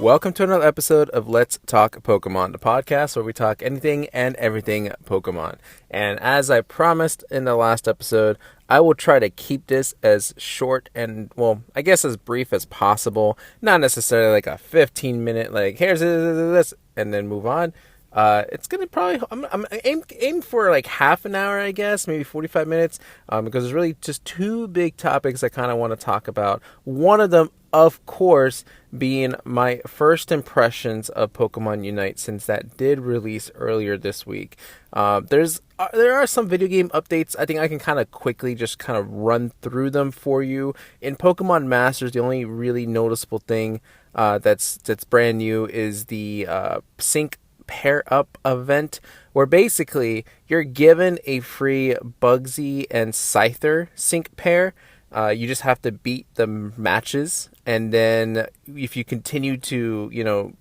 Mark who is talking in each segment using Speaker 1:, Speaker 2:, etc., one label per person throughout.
Speaker 1: Welcome to another episode of Let's Talk Pokemon, the podcast where we talk anything and everything Pokemon. And as I promised in the last episode, I will try to keep this as short and, well, I guess as brief as possible. Not necessarily like a 15-minute, like, here's this, and then move on. It's gonna probably I'm aim for like half an hour, I guess, maybe 45 minutes, because there's really just two big topics I kind of want to talk about. One of them, of course, being my first impressions of Pokemon UNITE, since that did release earlier this week. There are some video game updates. I think I can kind of quickly just kind of run through them for you. In Pokemon Masters, the only really noticeable thing that's brand new is the sync pair up event, where basically you're given a free Bugsy and Scyther sync pair. You just have to beat the matches, and then if you continue to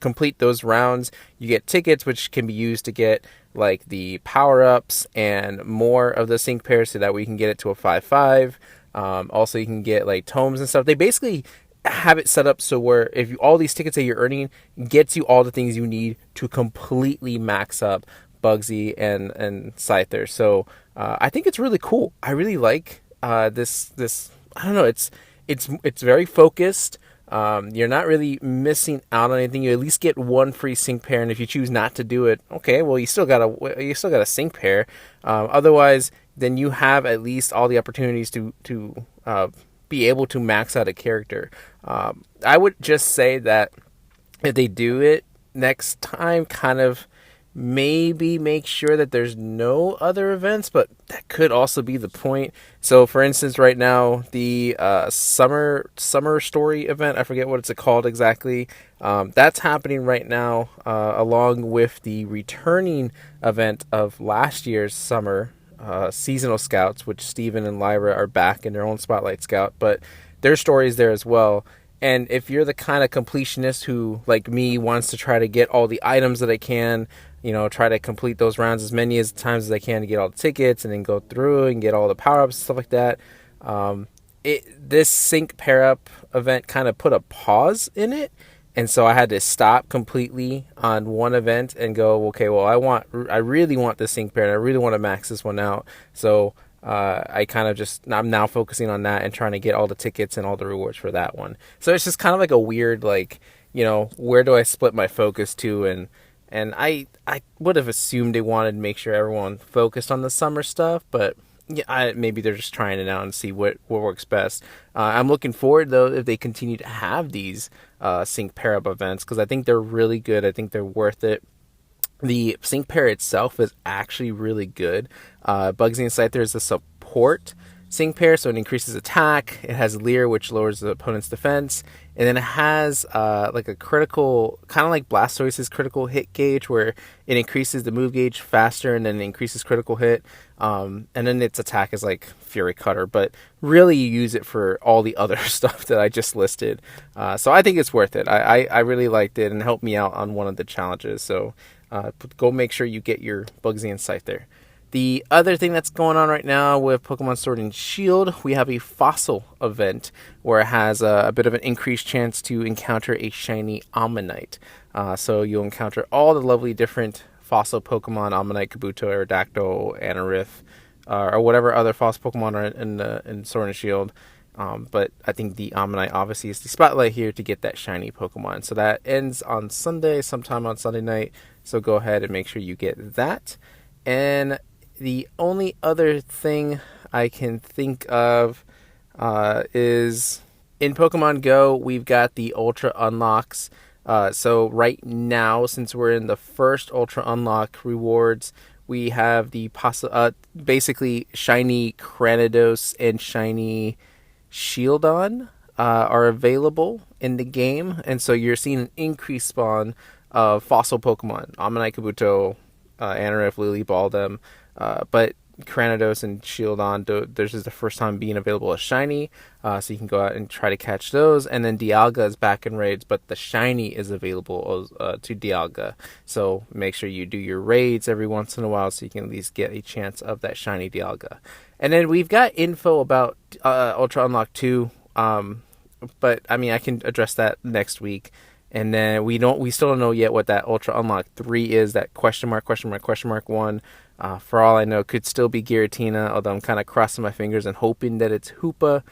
Speaker 1: complete those rounds, you get tickets which can be used to get like the power-ups and more of the sync pairs, so that we can get it to a 5-5. Also you can get like tomes and stuff. They basically have it set up so where if all these tickets that you're earning gets you all the things you need to completely max up Bugsy and Scyther. So I think it's really cool. I really like this I don't know, it's very focused. You're not really missing out on anything. You at least get one free sync pair, and if you choose not to do it, okay, well you still got a sync pair. Otherwise, then you have at least all the opportunities to be able to max out a character. I would just say that if they do it next time, kind of maybe make sure that there's no other events, but that could also be the point. So for instance, right now, the summer story event, I forget what it's called exactly, that's happening right now, along with the returning event of last year's summer seasonal scouts, which Steven and Lyra are back in their own Spotlight Scout, but their story is there as well. And if you're the kind of completionist who, like me, wants to try to get all the items that I can, try to complete those rounds as many times as I can to get all the tickets and then go through and get all the power-ups and stuff like that, this sync pair-up event kind of put a pause in it. And so I had to stop completely on one event and go, okay, well, I really want this sync pair, and I really want to max this one out. So I'm now focusing on that and trying to get all the tickets and all the rewards for that one. So it's just kind of like a weird, like, where do I split my focus to? And I would have assumed they wanted to make sure everyone focused on the summer stuff, but yeah, maybe they're just trying it out and see what works best. I'm looking forward, though, if they continue to have these sync pair-up events, because I think they're really good. I think they're worth it. The sync pair itself is actually really good. Bugsy and Scyther is a support sync pair, so it increases attack. It has Leer, which lowers the opponent's defense. And then it has like a critical, kind of like Blastoise's critical hit gauge, where it increases the move gauge faster and then it increases critical hit. And then its attack is like Fury Cutter, but really you use it for all the other stuff that I just listed. So I think it's worth it. I really liked it and helped me out on one of the challenges. So go make sure you get your Bugsy and Scyther. The other thing that's going on right now with Pokemon Sword and Shield, we have a fossil event where it has a bit of an increased chance to encounter a shiny Ammonite. So you'll encounter all the lovely different fossil Pokemon, Ammonite, Kabuto, Aerodactyl, Anorith, or whatever other fossil Pokemon are in Sword and Shield. But I think the Ammonite obviously is the spotlight here to get that shiny Pokemon. So that ends on Sunday, sometime on Sunday night. So go ahead and make sure you get that. And the only other thing I can think of is in Pokemon Go, we've got the Ultra Unlocks. So right now, since we're in the first Ultra Unlock rewards, we have the basically shiny Cranidos and shiny Shieldon are available in the game. And so you're seeing an increased spawn of fossil Pokemon, Ammonite, Kabuto, Anorith, Lilyball, them. But Cranidos and Shieldon, this is the first time being available as shiny, so you can go out and try to catch those. And then Dialga is back in raids, but the shiny is available to Dialga. So make sure you do your raids every once in a while so you can at least get a chance of that shiny Dialga. And then we've got info about Ultra Unlock 2, but I mean, I can address that next week. And then we still don't know yet what that Ultra Unlock 3 is, that question mark, question mark, question mark 1. For all I know, could still be Giratina, although I'm kind of crossing my fingers and hoping that it's Hoopa.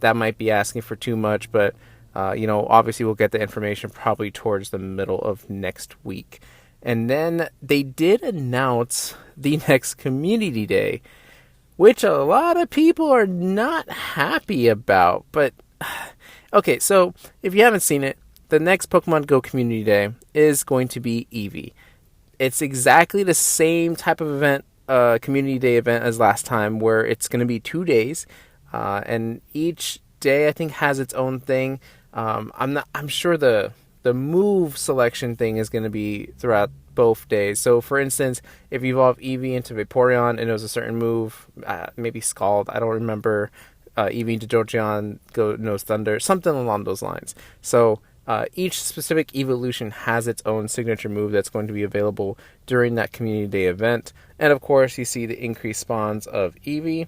Speaker 1: That might be asking for too much, but, obviously we'll get the information probably towards the middle of next week. And then they did announce the next Community Day, which a lot of people are not happy about. But, okay, so if you haven't seen it, the next Pokemon Go Community Day is going to be Eevee. It's exactly the same type of event, Community Day event as last time, where it's going to be 2 days, and each day I think has its own thing. I'm sure the move selection thing is going to be throughout both days. So, for instance, if you evolve Eevee into Vaporeon and it was a certain move, maybe Scald, I don't remember. Eevee into Jolteon knows Thunder, something along those lines. So. Each specific evolution has its own signature move that's going to be available during that Community Day event. And of course, you see the increased spawns of Eevee.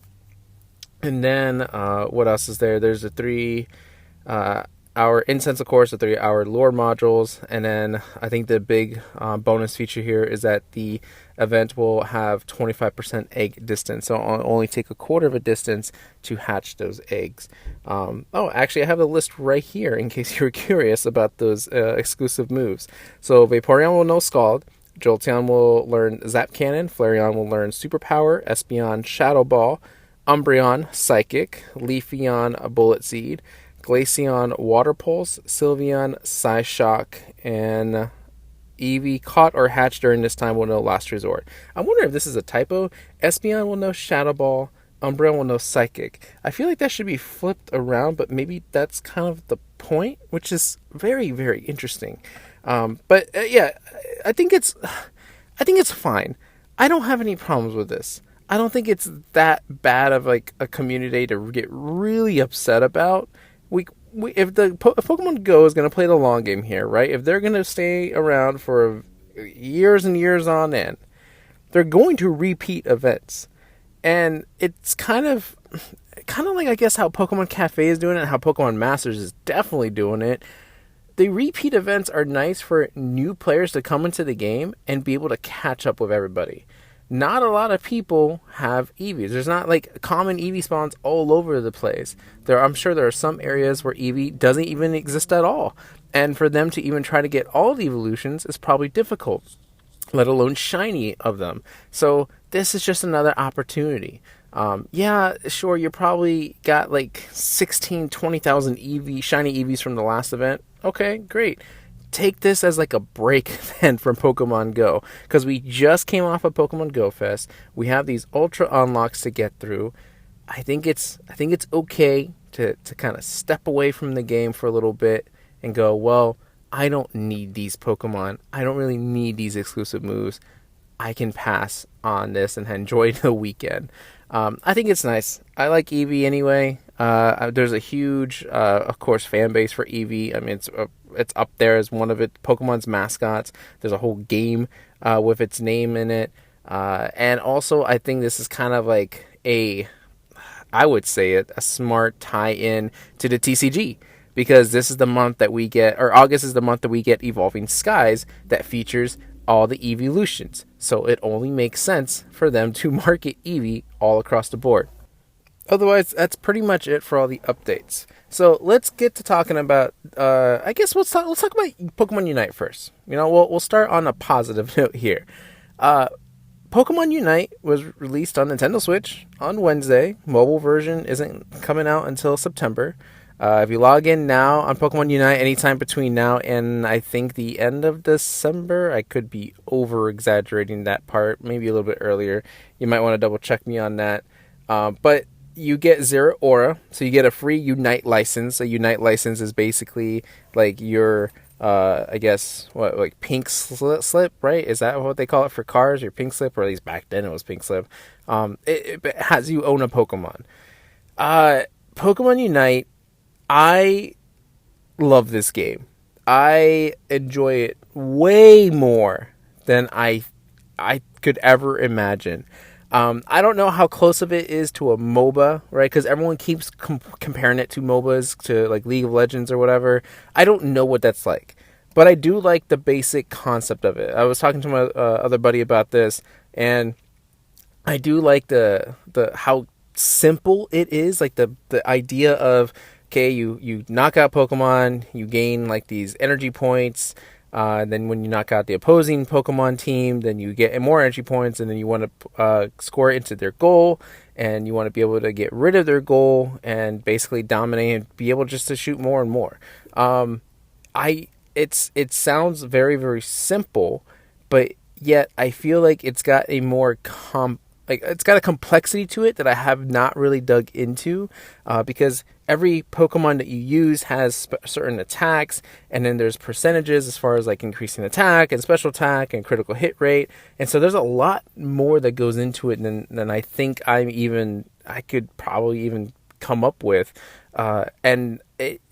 Speaker 1: And then, what else is there? There's the 3-hour incense, of course, the 3-hour lore modules. And then I think the big bonus feature here is that the event will have 25% egg distance. So it'll only take a quarter of a distance to hatch those eggs. Actually, I have a list right here in case you were curious about those exclusive moves. So Vaporeon will know Scald. Jolteon will learn Zap Cannon. Flareon will learn Superpower. Espeon, Shadow Ball. Umbreon, Psychic. Leafeon, Bullet Seed. Glaceon, Water Pulse. Sylveon, Psyshock. And Eevee caught or hatched during this time will know Last Resort. I wonder if this is a typo. Espeon will know Shadow Ball. Umbreon will know Psychic. I feel like that should be flipped around, but maybe that's kind of the point, which is very, very interesting. Yeah, I think it's fine. I don't have any problems with this. I don't think it's that bad of like a community to get really upset about. If Pokemon Go is going to play the long game here, right? If they're going to stay around for years and years on end, they're going to repeat events. And it's kind of like, I guess, how Pokemon Cafe is doing it and how Pokemon Masters is definitely doing it. The repeat events are nice for new players to come into the game and be able to catch up with everybody. Not a lot of people have Eevees. There's not like common Eevee spawns all over the place. I'm sure there are some areas where Eevee doesn't even exist at all. And for them to even try to get all the evolutions is probably difficult, let alone shiny of them. So this is just another opportunity. Yeah, sure, you probably got like 20,000 Eevee, shiny Eevees from the last event. Okay, great. Take this as like a break then from Pokemon Go, because we just came off of Pokemon Go Fest. We have these ultra unlocks to get through. I think it's okay to kind of step away from the game for a little bit and go, well, I don't need these Pokemon. I don't really need these exclusive moves. I can pass on this and enjoy the weekend. I think it's nice. I like Eevee anyway. There's a huge, of course, fan base for Eevee. I mean, it's up there as one of Pokemon's mascots. There's a whole game with its name in it. And also, I think this is kind of like I would say a smart tie-in to the TCG. Because this is the month that we get, or August is the month that we get Evolving Skies that features all the evolutions. So it only makes sense for them to market Eevee all across the board. Otherwise, that's pretty much it for all the updates. So let's get to talking about, I guess let's talk about Pokemon Unite first. We'll start on a positive note here. Pokemon Unite was released on Nintendo Switch on Wednesday. Mobile version isn't coming out until September. If you log in now on Pokemon Unite, anytime between now and I think the end of December, I could be over-exaggerating that part, maybe a little bit earlier. You might want to double-check me on that. But you get Zero Aura, so you get a free Unite license. A Unite license is basically like your, I guess, like pink slip, right? Is that what they call it for cars? Your pink slip, or at least back then it was pink slip. It has you own a Pokemon. Pokemon Unite, I love this game. I enjoy it way more than I could ever imagine. I don't know how close of it is to a MOBA, right? Because everyone keeps comparing it to MOBAs, to like League of Legends or whatever. I don't know what that's like. but I do like the basic concept of it. I was talking to my other buddy about this, and I do like the how simple it is. Like the idea of, okay, you knock out Pokemon, you gain like these energy points. Then when you knock out the opposing Pokemon team, then you get more energy points, and then you want to score into their goal, and you want to be able to get rid of their goal and basically dominate and be able just to shoot more and more. It sounds very, very simple, but yet I feel like it's got a more it's got a complexity to it that I have not really dug into, because every Pokemon that you use has certain attacks, and then there's percentages as far as like increasing attack and special attack and critical hit rate, and so there's a lot more that goes into it than I think I could probably even come up with, and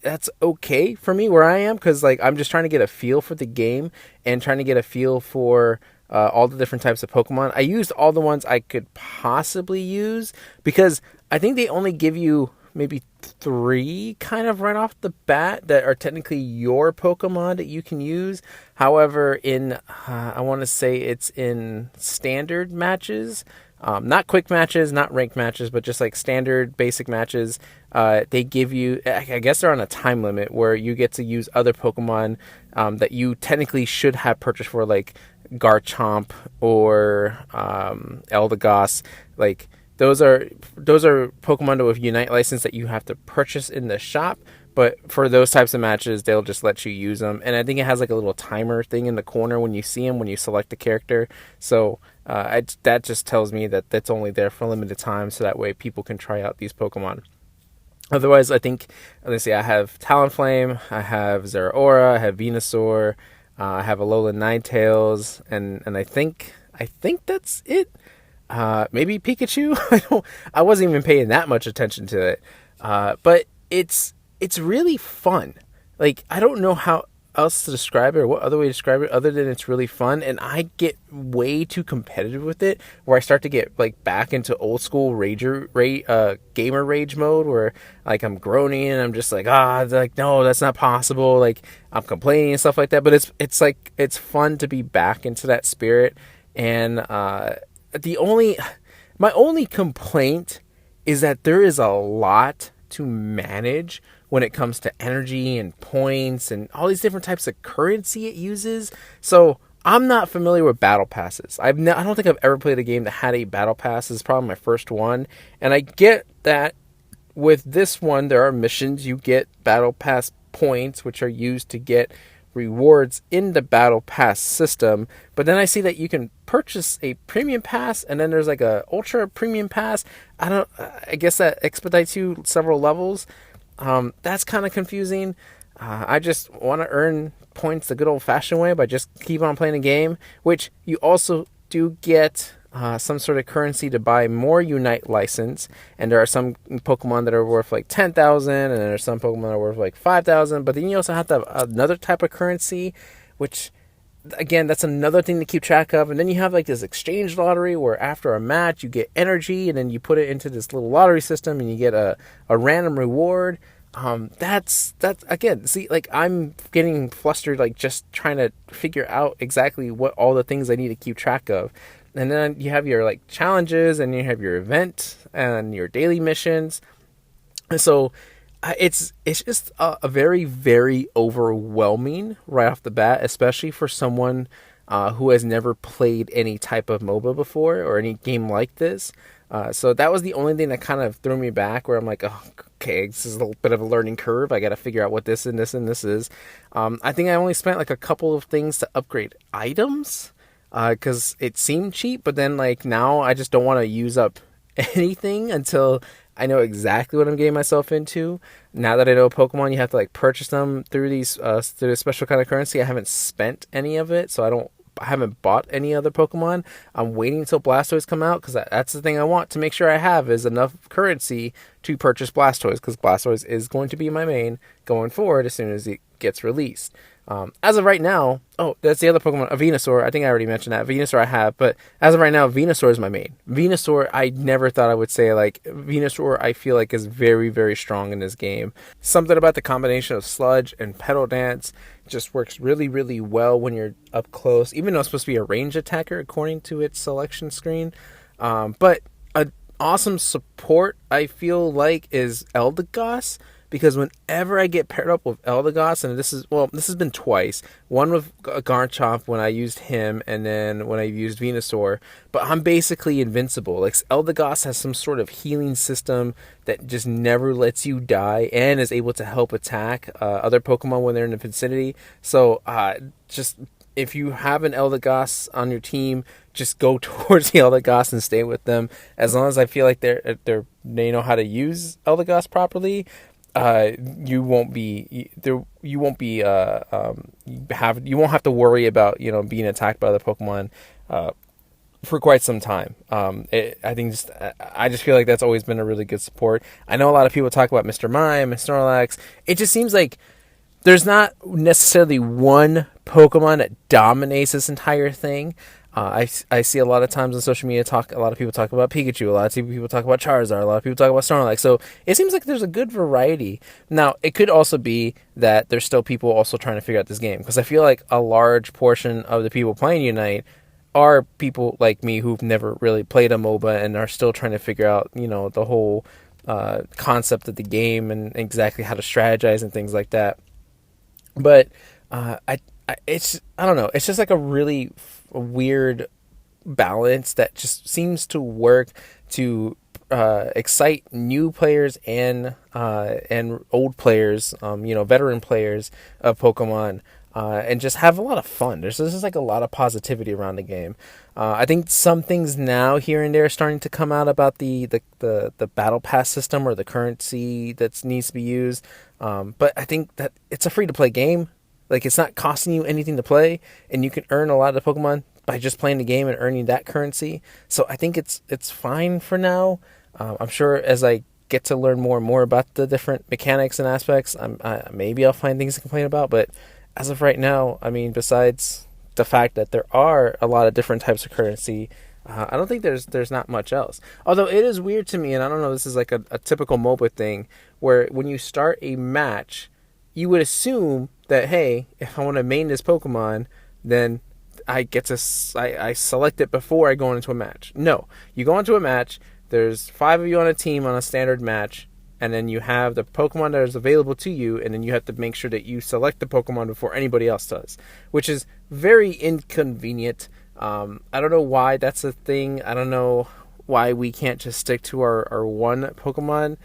Speaker 1: that's okay for me where I am, because like I'm just trying to get a feel for the game and trying to get a feel for all the different types of Pokemon. I used all the ones I could possibly use, because I think they only give you maybe 3 kind of right off the bat that are technically your Pokemon that you can use. However, in I want to say it's in standard matches, not quick matches, not ranked matches, but just like standard basic matches, they give you, I guess they're on a time limit where you get to use other Pokemon that you technically should have purchased for, like Garchomp or Eldegoss. Like those are Pokemon with Unite license that you have to purchase in the shop, but for those types of matches they'll just let you use them, and I think it has like a little timer thing in the corner when you see them when you select the character. So that just tells me that that's only there for a limited time, so that way people can try out these Pokemon. Otherwise, I think, let's see, I have Talonflame, I have Zeraora, I have Venusaur, I have Alolan Ninetales, and I think that's it. Maybe Pikachu. I wasn't even paying that much attention to it. But it's really fun. Like, I don't know how else to describe it, or what other way to describe it other than it's really fun, and I get way too competitive with it, where I start to get like back into old school gamer rage mode, where like I'm groaning and I'm just like, like, no, that's not possible, like I'm complaining and stuff like that. But it's like, it's fun to be back into that spirit. And my only complaint is that there is a lot to manage when it comes to energy and points and all these different types of currency it uses. So I'm not familiar with battle passes. I don't think I've ever played a game that had a battle pass. This is probably my first one. And I get that with this one, there are missions. You get battle pass points, which are used to get rewards in the battle pass system. But then I see that you can purchase a premium pass, and then there's like a ultra premium pass. I guess that expedites you several levels. That's kind of confusing. I just want to earn points the good old fashioned way by just keep on playing the game, which you also do get some sort of currency to buy more Unite license. And there are some Pokemon that are worth like 10,000, and there are some Pokemon that are worth like 5,000. But then you also have to have another type of currency, which, again, that's another thing to keep track of. And then you have like this exchange lottery where after a match you get energy, and then you put it into this little lottery system and you get a random reward. That's again, see, like I'm getting flustered, like just trying to figure out exactly what all the things I need to keep track of. And then you have your like challenges, and you have your event and your daily missions. And so it's just a very, very overwhelming right off the bat, especially for someone who has never played any type of MOBA before or any game like this. So that was the only thing that kind of threw me back, where I'm like, oh, okay, this is a little bit of a learning curve. I got to figure out what this and this and this is. I think I only spent like a couple of things to upgrade items, because it seemed cheap, but then like now I just don't want to use up anything until I know exactly what I'm getting myself into. Now that I know Pokemon, you have to like purchase them through these through this special kind of currency. I haven't spent any of it, so I haven't bought any other Pokemon. I'm waiting until Blastoise come out, because that's the thing I want to make sure I have is enough currency to purchase Blastoise, because Blastoise is going to be my main going forward as soon as it gets released. As of right now, that's the other Pokemon, Venusaur. I think I already mentioned that. Venusaur I have, but as of right now, Venusaur is my main. Venusaur, I never thought I would say, like, Venusaur I feel like is very, very strong in this game. Something about the combination of Sludge and Petal Dance just works really, really well when you're up close, even though it's supposed to be a range attacker according to its selection screen. But an awesome support, I feel like, is Eldegoss, because whenever I get paired up with Eldegoss, and this has been twice. One with Garchomp when I used him, and then when I used Venusaur. But I'm basically invincible. Like, Eldegoss has some sort of healing system that just never lets you die, and is able to help attack other Pokemon when they're in the vicinity. So, just if you have an Eldegoss on your team, just go towards the Eldegoss and stay with them. As long as I feel like they know how to use Eldegoss properly. You won't have to worry about being attacked by other Pokemon for quite some time. I just feel like that's always been a really good support. I know a lot of people talk about Mr. Mime and Snorlax. It just seems like there's not necessarily one Pokemon that dominates this entire thing. I see a lot of times on social media a lot of people talk about Pikachu, a lot of people talk about Charizard, a lot of people talk about Snorlax. So it seems like there's a good variety. Now, it could also be that there's still people also trying to figure out this game, because I feel like a large portion of the people playing Unite are people like me who've never really played a MOBA and are still trying to figure out, the whole concept of the game and exactly how to strategize and things like that. But I don't know. It's just like a really weird balance that just seems to work to excite new players and old players, veteran players of Pokemon, and just have a lot of fun. There's just like a lot of positivity around the game. I think some things now here and there are starting to come out about the battle pass system or the currency that needs to be used. But I think that it's a free to play game. Like, it's not costing you anything to play, and you can earn a lot of Pokemon by just playing the game and earning that currency. So I think it's fine for now. I'm sure as I get to learn more and more about the different mechanics and aspects, maybe I'll find things to complain about. But as of right now, I mean, besides the fact that there are a lot of different types of currency, I don't think there's not much else. Although it is weird to me, and I don't know, this is like a typical MOBA thing, where when you start a match, you would assume that, hey, if I want to main this Pokemon, then I select it before I go into a match. No, you go into a match, there's 5 of you on a team on a standard match, and then you have the Pokemon that is available to you, and then you have to make sure that you select the Pokemon before anybody else does, which is very inconvenient. I don't know why that's a thing. I don't know why we can't just stick to our one Pokemon.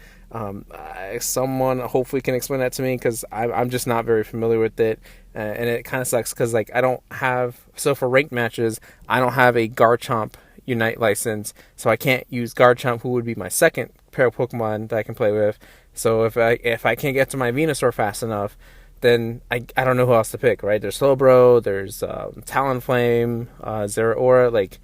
Speaker 1: Someone hopefully can explain that to me, because I'm just not very familiar with it, and it kind of sucks because, like, I don't have, so for ranked matches I don't have a Garchomp Unite license, so I can't use Garchomp, who would be my second pair of Pokemon that I can play with. So if I can't get to my Venusaur fast enough, then I don't know who else to pick, right? There's Slowbro, there's Talonflame, Zeraora. Like,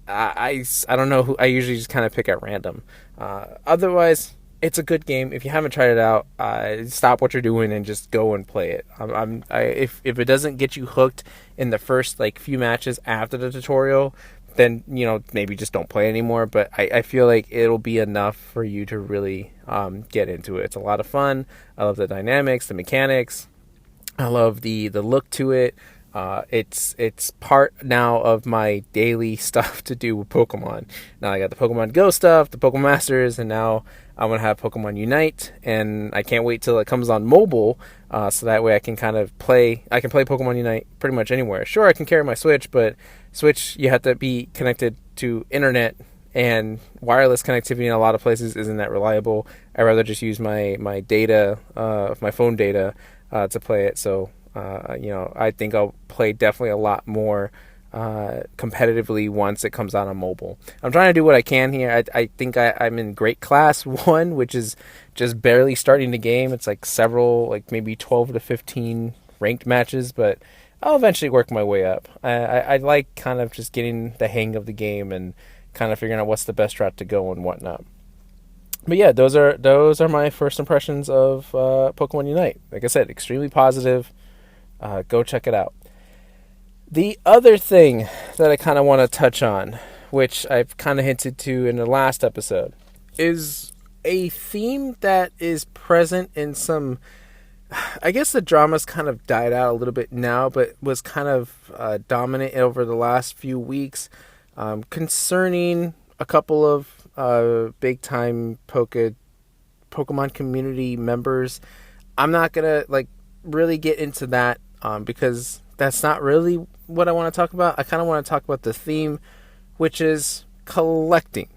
Speaker 1: I don't know who. I usually just kind of pick at random. Otherwise, it's a good game. If you haven't tried it out, stop what you're doing and just go and play it. If it doesn't get you hooked in the first few matches after the tutorial, then maybe just don't play anymore. But I feel like it'll be enough for you to really get into it. It's a lot of fun. I love the dynamics, the mechanics. I love the look to it. It's part now of my daily stuff to do with Pokemon. Now I got the Pokemon Go stuff, the Pokemon Masters, and now I'm going to have Pokemon Unite, and I can't wait till it comes on mobile, so that way I can play Pokemon Unite pretty much anywhere. Sure, I can carry my Switch, but Switch, you have to be connected to internet, and wireless connectivity in a lot of places isn't that reliable. I'd rather just use my data, my phone data, to play it. So I think I'll play definitely a lot more competitively once it comes out on mobile. I'm trying to do what I can here. I think I'm in Great Class 1, which is just barely starting the game. It's like several, maybe 12 to 15 ranked matches, but I'll eventually work my way up. I like kind of just getting the hang of the game and kind of figuring out what's the best route to go and whatnot. But yeah, those are my first impressions of Pokemon Unite. Like I said, extremely positive. Go check it out. The other thing that I kind of want to touch on, which I've kind of hinted to in the last episode, is a theme that is present in some I guess the drama's kind of died out a little bit now, but was kind of dominant over the last few weeks, concerning a couple of big time Pokemon community members. I'm not gonna like really get into that because that's not really what I want to talk about. I kind of want to talk about the theme, which is collecting,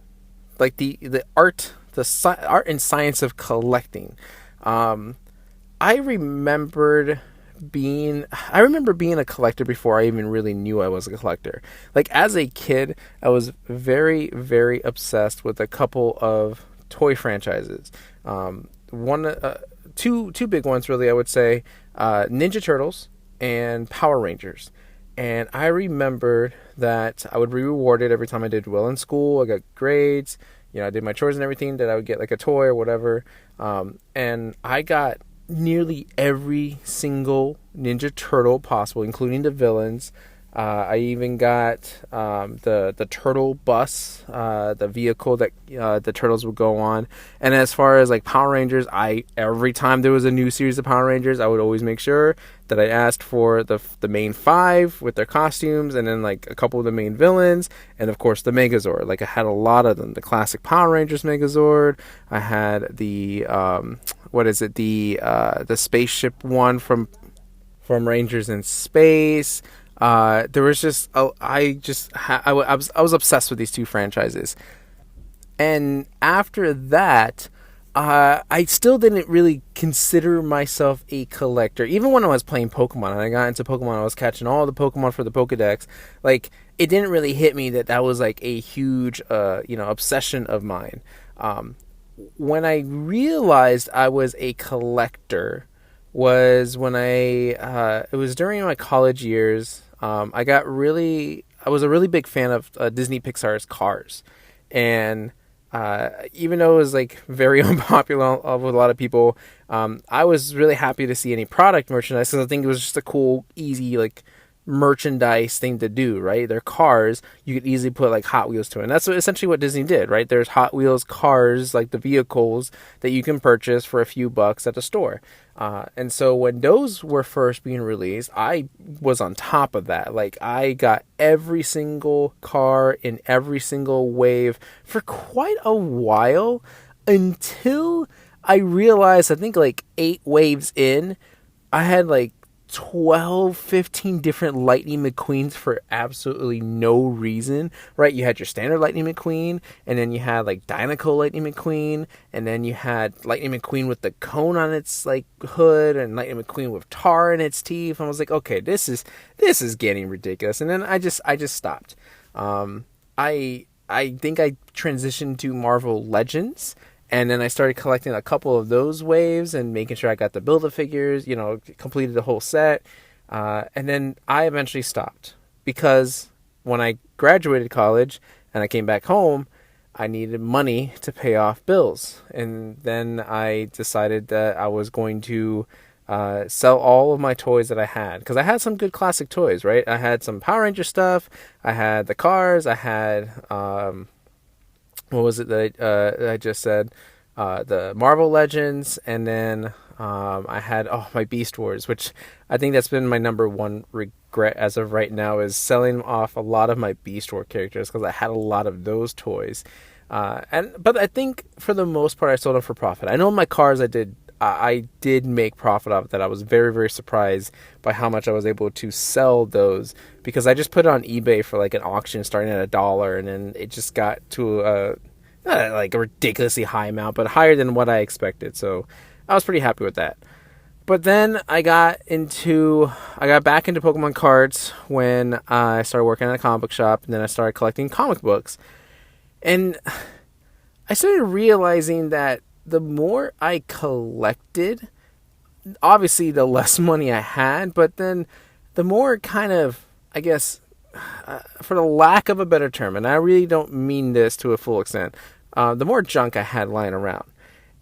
Speaker 1: like the art and science of collecting. Um, I I remember being a collector before I even really knew I was a collector. Like as a kid, I was very, very obsessed with a couple of toy franchises. One, two big ones really. I would say Ninja Turtles and Power Rangers. And I remembered that I would be rewarded every time I did well in school. I got grades. I did my chores and everything. That I would get like a toy or whatever. And I got nearly every single Ninja Turtle possible, including the villains. I even got the turtle bus, the vehicle that the turtles would go on. And as far as like Power Rangers, every time there was a new series of Power Rangers, I would always make sure that I asked for the main five with their costumes, and then like a couple of the main villains, and of course the Megazord. Like I had a lot of them. The classic Power Rangers Megazord. I had the the spaceship one from Rangers in Space. There was just I was obsessed with these two franchises, and after that, I still didn't really consider myself a collector. Even when I was playing Pokemon and I got into Pokemon, I was catching all the Pokemon for the Pokedex. Like it didn't really hit me that was like a huge obsession of mine. When I realized I was a collector was when it was during my college years. I was a really big fan of Disney Pixar's Cars, and even though it was like very unpopular with a lot of people, I was really happy to see any product merchandise because I think it was just a cool, easy like merchandise thing to do, right? They're cars. You could easily put like Hot Wheels to it. And that's essentially what Disney did, right? There's Hot Wheels cars, like the vehicles that you can purchase for a few bucks at the store. And so when those were first being released, I was on top of that. Like I got every single car in every single wave for quite a while until I realized, I think like 8 waves in, I had like 12, 15 different Lightning McQueens for absolutely no reason, right? You had your standard Lightning McQueen, and then you had like Dinoco Lightning McQueen, and then you had Lightning McQueen with the cone on its like hood, and Lightning McQueen with tar in its teeth. And I was like, okay, this is getting ridiculous. And then I just stopped. I think I transitioned to Marvel Legends. And then I started collecting a couple of those waves and making sure I got the Build-A-Figures, completed the whole set. And then I eventually stopped because when I graduated college and I came back home, I needed money to pay off bills. And then I decided that I was going to sell all of my toys that I had. Because I had some good classic toys, right? I had some Power Ranger stuff. I had the cars. I had... what was it that I just said? The Marvel Legends, and then I had my Beast Wars, which I think that's been my number one regret as of right now, is selling off a lot of my Beast War characters because I had a lot of those toys. But I think for the most part I sold them for profit. I know my cars I did make profit off that. I was very, very surprised by how much I was able to sell those because I just put it on eBay for like an auction starting at $1, and then it just got to not like a ridiculously high amount, but higher than what I expected. So I was pretty happy with that. But then I got back into Pokemon cards when I started working at a comic book shop, and then I started collecting comic books. And I started realizing that the more I collected, obviously the less money I had, but then the more kind of, I guess, for the lack of a better term, and I really don't mean this to a full extent, the more junk I had lying around.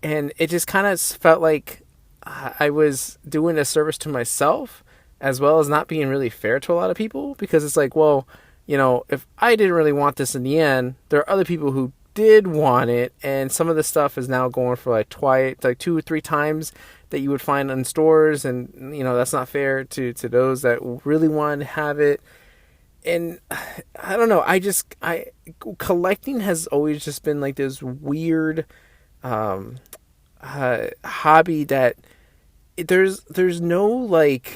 Speaker 1: And it just kind of felt like I was doing a service to myself as well as not being really fair to a lot of people, because it's like, well, if I didn't really want this in the end, there are other people who did want it, and some of the stuff is now going for like 2 or 3 times that you would find in stores, and that's not fair to those that really want to have it. And I don't know, I collecting has always just been like this weird hobby that there's no like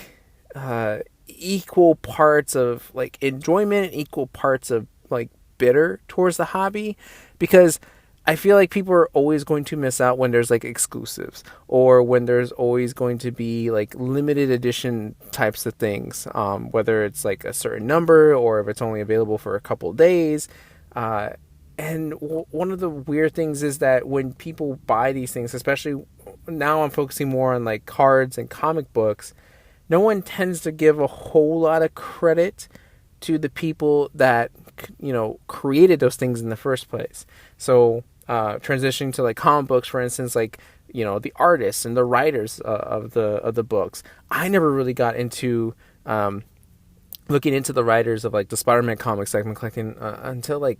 Speaker 1: equal parts of like enjoyment and equal parts of like bitter towards the hobby, because I feel like people are always going to miss out when there's like exclusives, or when there's always going to be like limited edition types of things, whether it's like a certain number or if it's only available for a couple of days. And one of the weird things is that when people buy these things, especially now I'm focusing more on like cards and comic books, no one tends to give a whole lot of credit to the people that created those things in the first place. So transitioning to like comic books, for instance, like the artists and the writers of the books, I never really got into looking into the writers of like the Spider-Man comics I've been collecting until like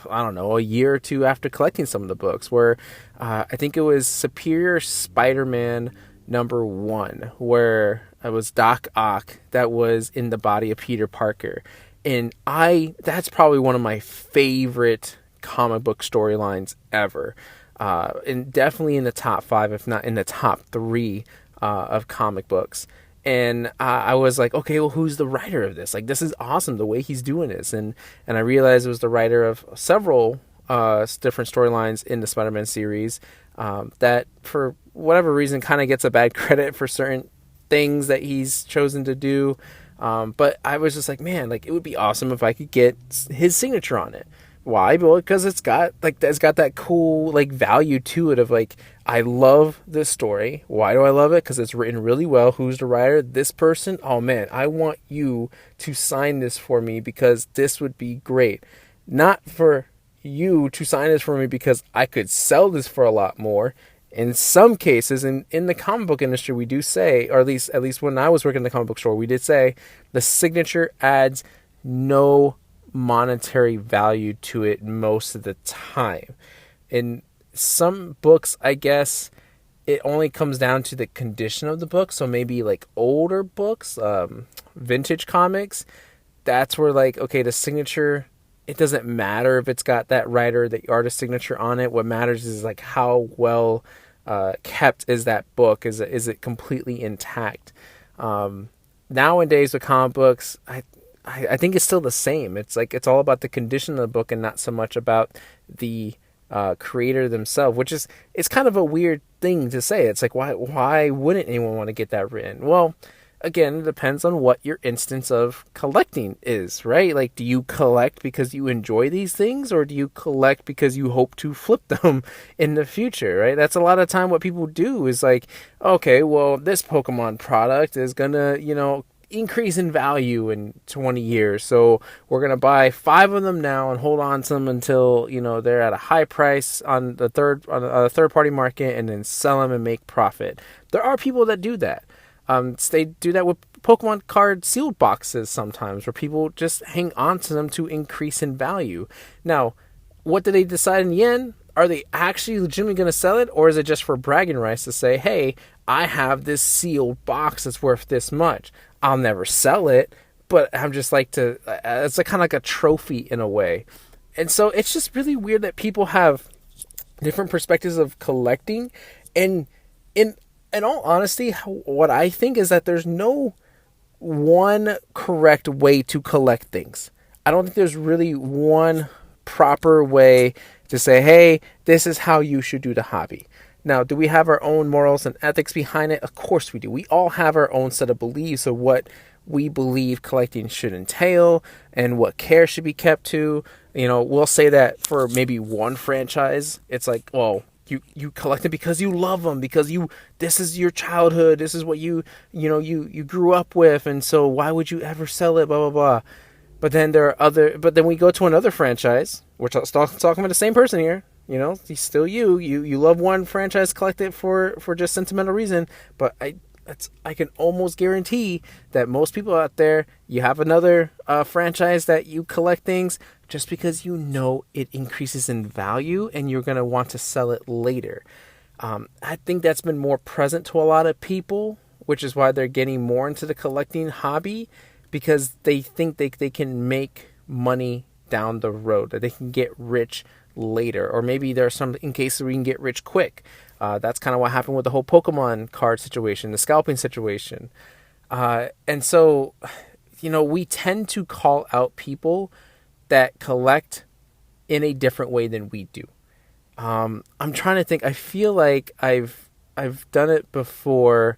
Speaker 1: I don't know, a year or two after collecting some of the books, where I think it was Superior Spider-Man #1, where it was Doc Ock that was in the body of Peter Parker. And that's probably one of my favorite comic book storylines ever. And definitely in the top 5, if not in the top 3 of comic books. And I was like, okay, well, who's the writer of this? Like, this is awesome, the way he's doing this. And I realized it was the writer of several different storylines in the Spider-Man series that, for whatever reason, kind of gets a bad credit for certain things that he's chosen to do. But I was just like, man, like, it would be awesome if I could get his signature on it. Why? Well, because it's got that cool like value to it of like, I love this story. Why do I love it? Because it's written really well. Who's the writer? This person. Oh man, I want you to sign this for me because this would be great. Not for you to sign this for me because I could sell this for a lot more. In some cases, in the comic book industry, we do say, or at least when I was working in the comic book store, we did say the signature adds no monetary value to it most of the time. In some books, I guess it only comes down to the condition of the book. So maybe like older books, vintage comics, that's where like, okay, the signature, it doesn't matter if it's got that writer, the artist signature on it. What matters is like how well kept is that book? Is it completely intact? Nowadays with comic books, I think it's still the same. It's like, it's all about the condition of the book and not so much about the creator themselves, which is, it's kind of a weird thing to say. It's like, why wouldn't anyone want to get that written? Well, again, it depends on what your instance of collecting is, right? Like, do you collect because you enjoy these things, or do you collect because you hope to flip them in the future, right? That's a lot of time what people do is like, okay, well, this Pokemon product is gonna, increase in value in 20 years. So we're going to buy 5 of them now and hold on to them until, they're at a high price on a third party market, and then sell them and make profit. There are people that do that. They do that with Pokemon card sealed boxes sometimes, where people just hang on to them to increase in value. Now, what do they decide in the end? Are they actually legitimately going to sell it, or is it just for bragging rights to say, hey, I have this sealed box that's worth this much. I'll never sell it, but I'm just like it's like kind of like a trophy in a way. And so it's just really weird that people have different perspectives of collecting. And in all honesty, what I think is that there's no one correct way to collect things. I don't think there's really one proper way to say, hey, this is how you should do the hobby. Now, do we have our own morals and ethics behind it? Of course we do. We all have our own set of beliefs of what we believe collecting should entail and what care should be kept to. We'll say that for maybe one franchise, it's like, well, you collect it because you love them, because this is your childhood, this is what you grew up with, and so why would you ever sell it, blah, blah, blah. But then then we go to another franchise. We're talking about the same person here. He's still you love one franchise, collect it for just sentimental reason. But I can almost guarantee that most people out there, you have another franchise that you collect things just because it increases in value and you're going to want to sell it later. I think that's been more present to a lot of people, which is why they're getting more into the collecting hobby, because they think they can make money down the road, that they can get rich later, or maybe there's some in cases where you can get rich quick. That's kind of what happened with the whole Pokemon card situation, the scalping situation. And so, we tend to call out people that collect in a different way than we do. I'm trying to think. I feel like I've done it before,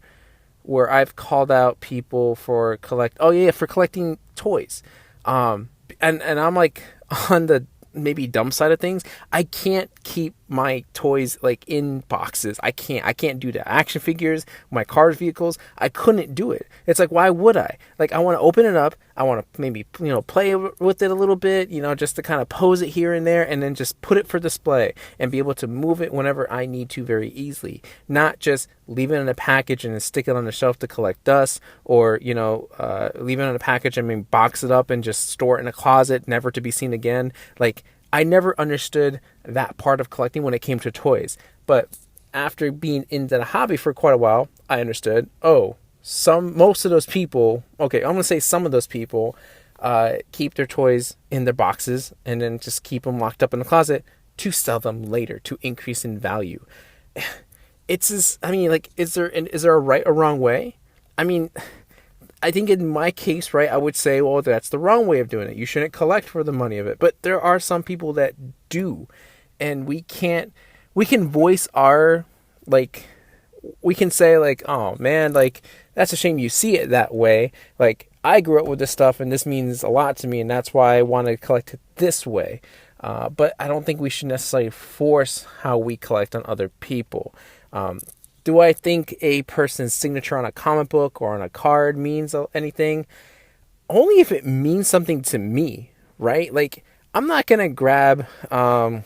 Speaker 1: where I've called out people for for collecting toys. And I'm like on the maybe dumb side of things. I can't keep my toys like in boxes. I can't do that. Action figures, my cars, vehicles, I couldn't do it. It's like, why would I? Like, I want to open it up. I want to maybe, play with it a little bit, just to kind of pose it here and there, and then just put it for display and be able to move it whenever I need to very easily. Not just leave it in a package and then stick it on the shelf to collect dust, or, leave it in a package and maybe box it up and just store it in a closet, never to be seen again. Like, I never understood that part of collecting when it came to toys. But after being into the hobby for quite a while, I understood, most of those people, I'm going to say some of those people, keep their toys in their boxes and then just keep them locked up in the closet to sell them later, to increase in value. Is there a right or wrong way? I think in my case, right, I would say, well, that's the wrong way of doing it. You shouldn't collect for the money of it. But there are some people that do. And we can voice our, we can say, oh, man, that's a shame you see it that way. Like, I grew up with this stuff, and this means a lot to me, and that's why I want to collect it this way. But I don't think we should necessarily force how we collect on other people. Do I think a person's signature on a comic book or on a card means anything? Only if it means something to me, right? Like, I'm not going to grab, Jonathan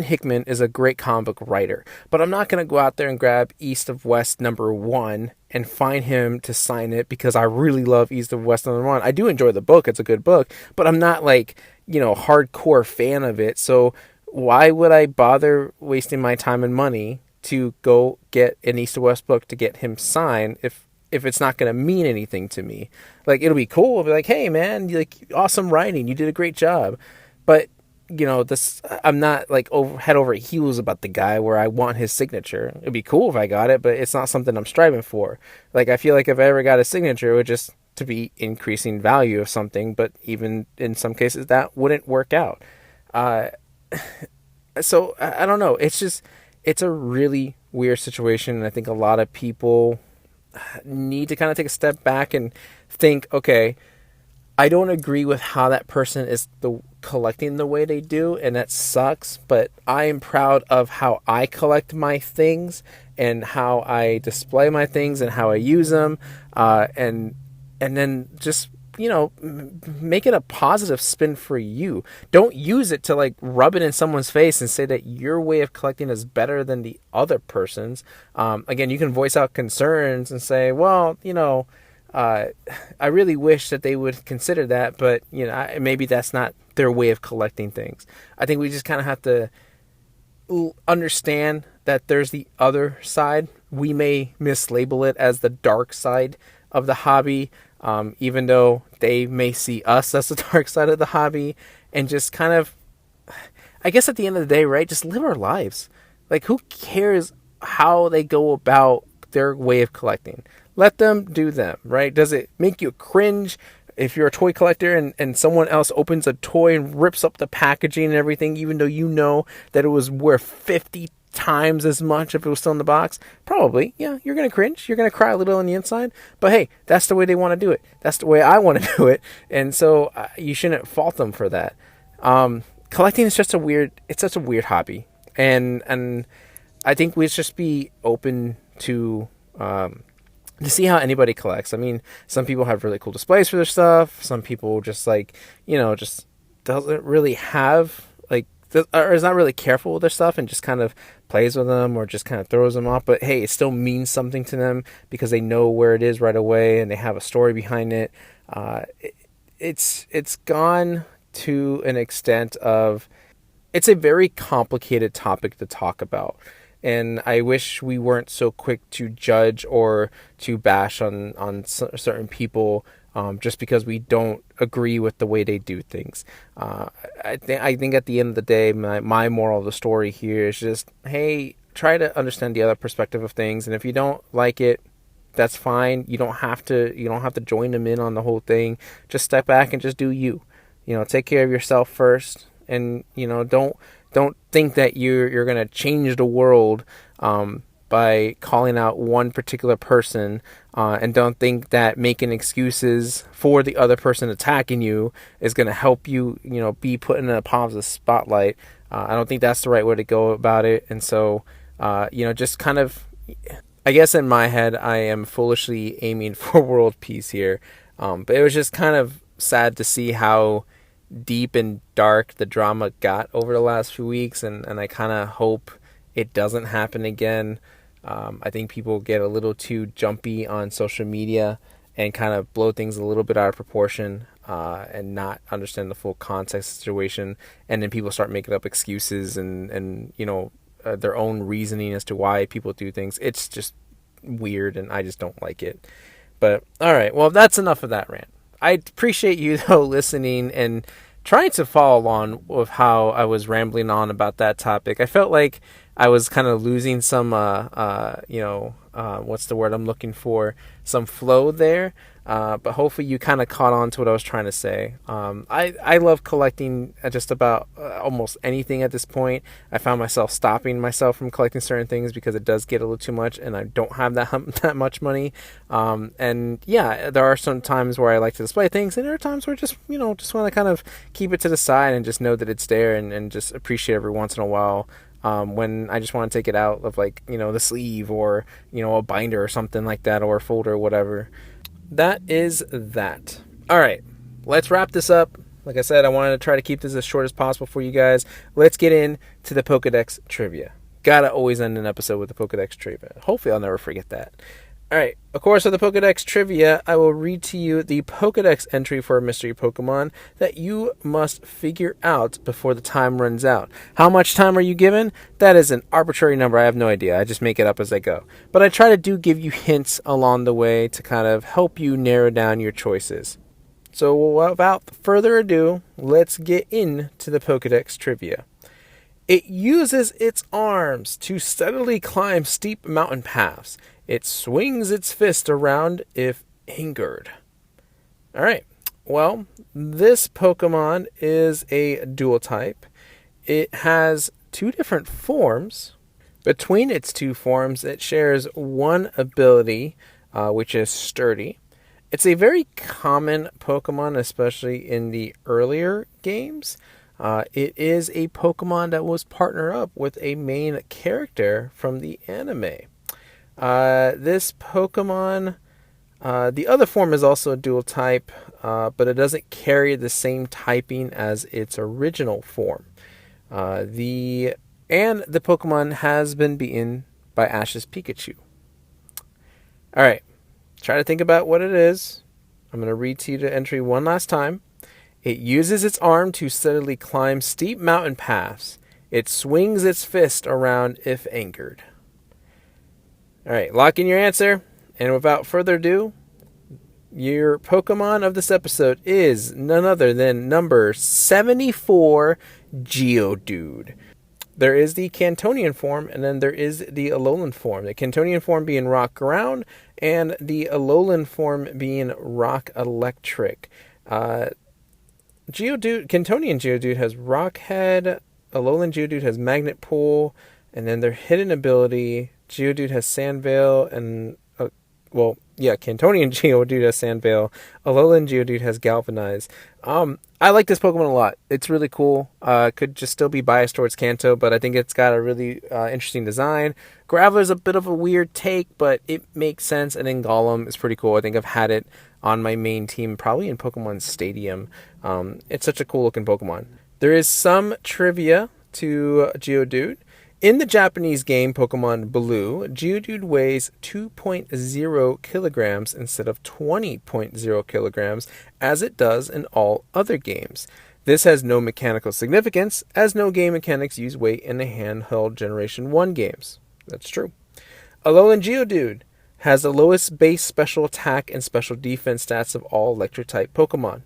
Speaker 1: Hickman is a great comic book writer, but I'm not going to go out there and grab East of West #1 and find him to sign it because I really love East of West #1. I do enjoy the book. It's a good book, but I'm not hardcore fan of it. So why would I bother wasting my time and money to go get an East of West book to get him signed if it's not going to mean anything to me? Like, it'll be cool. I'll be like, hey man, awesome writing. You did a great job. But I'm not head over heels about the guy where I want his signature. It'd be cool if I got it, but it's not something I'm striving for. Like, I feel like if I ever got a signature, it would just to be increasing value of something, but even in some cases that wouldn't work out. So I don't know. It's a really weird situation. And I think a lot of people need to kind of take a step back and think, okay, I don't agree with how that person is collecting the way they do, and that sucks, but I am proud of how I collect my things and how I display my things and how I use them, and then just, make it a positive spin for you. Don't use it to rub it in someone's face and say that your way of collecting is better than the other person's. Again, you can voice out concerns and say, well, I really wish that they would consider that, but maybe that's not their way of collecting things. I think we just kind of have to understand that there's the other side. We may mislabel it as the dark side of the hobby, even though they may see us as the dark side of the hobby, and just kind of, I guess at the end of the day, right, just live our lives. Like, who cares how they go about their way of collecting? Let them do them, right? Does it make you cringe if you're a toy collector and someone else opens a toy and rips up the packaging and everything, even though you know that it was worth 50 times as much if it was still in the box? Probably, yeah, you're going to cringe. You're going to cry a little on the inside. But hey, that's the way they want to do it. That's the way I want to do it. And so you shouldn't fault them for that. Collecting is just it's such a weird hobby. And I think we should just be open to see how anybody collects. I mean, some people have really cool displays for their stuff. Some people just just doesn't really have or is not really careful with their stuff and just kind of plays with them or just kind of throws them off. But hey, it still means something to them because they know where it is right away and they have a story behind it. It's gone to an extent of it's a very complicated topic to talk about. And I wish we weren't so quick to judge or to bash on certain people just because we don't agree with the way they do things. I think at the end of the day, my moral of the story here is just, hey, try to understand the other perspective of things, and if you don't like it, that's fine. You don't have to join them in on the whole thing. Just step back and just do you. Take care of yourself first, and don't think that you're gonna change the world by calling out one particular person, and don't think that making excuses for the other person attacking you is gonna help you, be put in a positive spotlight. I don't think that's the right way to go about it, and so just kind of, I guess in my head, I am foolishly aiming for world peace here, but it was just kind of sad to see how deep and dark the drama got over the last few weeks, and I kind of hope it doesn't happen again. I think people get a little too jumpy on social media and kind of blow things a little bit out of proportion, and not understand the full context of the situation, and then people start making up excuses and their own reasoning as to why people do things. It's just weird, and I just don't like it. But all right, well, that's enough of that rant. I appreciate you, though, listening and trying to follow along with how I was rambling on about that topic. I felt like I was kind of losing some, what's the word I'm looking for? Some flow there. But hopefully you kind of caught on to what I was trying to say. I love collecting just about almost anything at this point. I found myself stopping myself from collecting certain things because it does get a little too much, and I don't have that much money. And yeah, there are some times where I like to display things, and there are times where I just want to kind of keep it to the side and just know that it's there, and just appreciate every once in a while. When I just want to take it out of, like, the sleeve, or a binder or something like that, or a folder or whatever. That is that. All right, let's wrap this up. Like I said, I wanted to try to keep this as short as possible for you guys. Let's get into the Pokedex Trivia. Gotta always end an episode with the Pokedex Trivia. Hopefully I'll never forget that. All right, of course, for the Pokedex Trivia, I will read to you the Pokedex entry for a mystery Pokemon that you must figure out before the time runs out. How much time are you given? That is an arbitrary number. I have no idea. I just make it up as I go. But I try to give you hints along the way to kind of help you narrow down your choices. So without further ado, let's get into the Pokedex Trivia. It uses its arms to steadily climb steep mountain paths. It swings its fist around if angered. Alright, well, this Pokemon is a dual type. It has two different forms. Between its two forms, it shares one ability, which is Sturdy. It's a very common Pokemon, especially in the earlier games. It is a Pokemon that was partnered up with a main character from the anime. This Pokemon, the other form is also a dual type, but it doesn't carry the same typing as its original form. The Pokemon has been beaten by Ash's Pikachu. Alright, try to think about what it is. I'm going to read to you the entry one last time. It uses its arm to steadily climb steep mountain paths. It swings its fist around if angered. Alright, lock in your answer. And without further ado, your Pokemon of this episode is none other than number 74, Geodude. There is the Cantonian form, and then there is the Alolan form. The Cantonian form being Rock Ground, and the Alolan form being Rock Electric. Cantonian Geodude has Rock Head, Alolan Geodude has Magnet Pull, and then their hidden ability, Geodude has Sand Veil, and Cantonian Geodude has Sand Veil, Alolan Geodude has Galvanize. I like this Pokemon a lot. It's really cool. Could just still be biased towards Kanto, but I think it's got a really interesting design. Graveler's a bit of a weird take, but it makes sense, and then Golem is pretty cool. I think I've had it on my main team, probably in Pokemon Stadium. It's such a cool looking Pokemon. There is some trivia to Geodude. In the Japanese game Pokemon Blue, Geodude weighs 2.0 kilograms instead of 20.0 kilograms, as it does in all other games. This has no mechanical significance, as no game mechanics use weight in the handheld Generation 1 games. That's true. Alolan Geodude has the lowest base special attack and special defense stats of all electric-type Pokemon.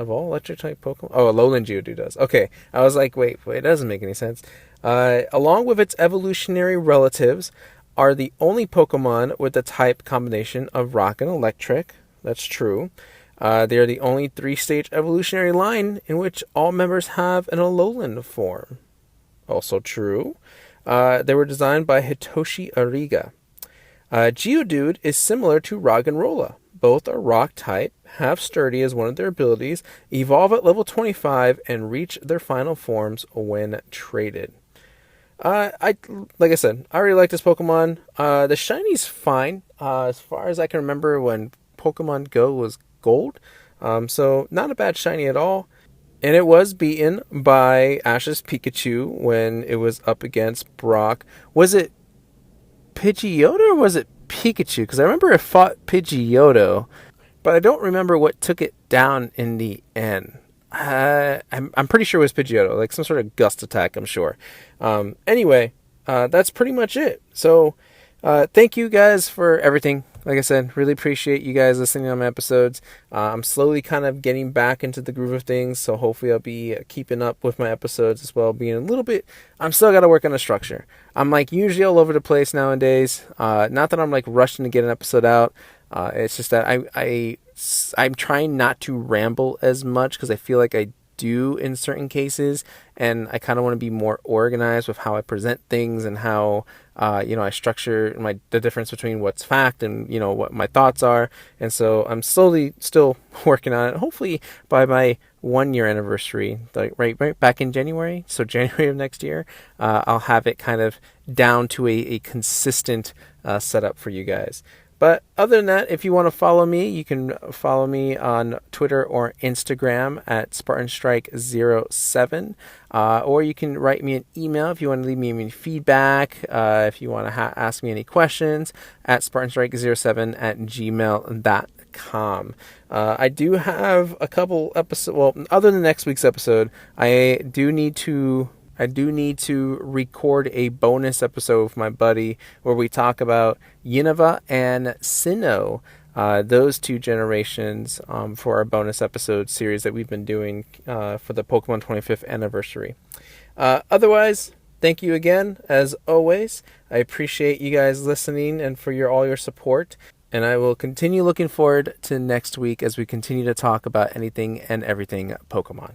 Speaker 1: Of all electric-type Pokemon? Oh, Alolan Geodude does. Okay, I was like, wait, it doesn't make any sense. Along with its evolutionary relatives, are the only Pokemon with the type combination of Rock and Electric. That's true. They are the only 3-stage evolutionary line in which all members have an Alolan form. Also true. They were designed by Hitoshi Ariga. Geodude is similar to Roggenrola. Both are rock type, have sturdy as one of their abilities, evolve at level 25, and reach their final forms when traded. Like I said, I really like this Pokemon. The shiny's fine, as far as I can remember when Pokemon Go was gold. So not a bad shiny at all. And it was beaten by Ash's Pikachu when it was up against Brock. Was it Pidgeotto or was it Pikachu? Because I remember it fought Pidgeotto, but I don't remember what took it down in the end. I'm pretty sure it was Pidgeotto, like some sort of gust attack, I'm sure. Anyway, that's pretty much it. So, thank you guys for everything. Like I said, really appreciate you guys listening to my episodes. I'm slowly kind of getting back into the groove of things, so hopefully I'll be keeping up with my episodes as well, being a little bit... I'm still got to work on the structure. I'm like usually all over the place nowadays. Not that I'm like rushing to get an episode out. It's just that I'm trying not to ramble as much because I feel like I do in certain cases, and I kind of want to be more organized with how I present things and how I structure the difference between what's fact and what my thoughts are. And so I'm slowly still working on it. Hopefully by my 1-year anniversary, like right back in January, so January of next year, I'll have it kind of down to a consistent setup for you guys. But other than that, if you want to follow me, you can follow me on Twitter or Instagram at SpartanStrike07. Or you can write me an email if you want to leave me any feedback, if you want to ask me any questions, at SpartanStrike07@gmail.com. I do have a couple episodes, well, other than next week's episode, I do need to record a bonus episode with my buddy where we talk about Unova and Sinnoh, those two generations, for our bonus episode series that we've been doing for the Pokemon 25th anniversary. Otherwise, thank you again, as always. I appreciate you guys listening and for all your support. And I will continue looking forward to next week as we continue to talk about anything and everything Pokemon.